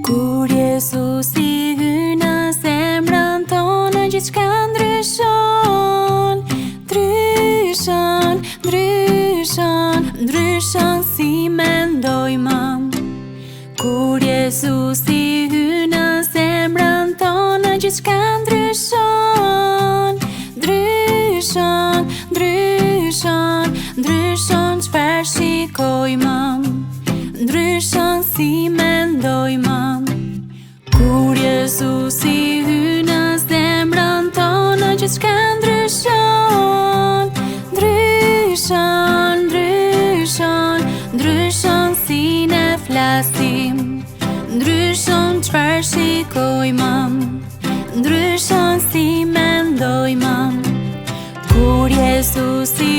Kur Jezusi hyn në zemrën tonë, gjithçka ndryshon, ndryshon, ndryshon, ndryshon si mendojmë. Kur Jezusi hyn në zemrën tonë, gjithçka ndryshon, ndryshon, ndryshon, ndryshon çfarë shikojmë, ndryshon si mendojmë. Kur Jezusi hyn në zemrën tonë, gjithçka ndryshon, ndryshon, ndryshon, ndryshon si ne flasim, ndryshon çfarë shikojmë, ndryshon si mendojmë. Kur Jezusi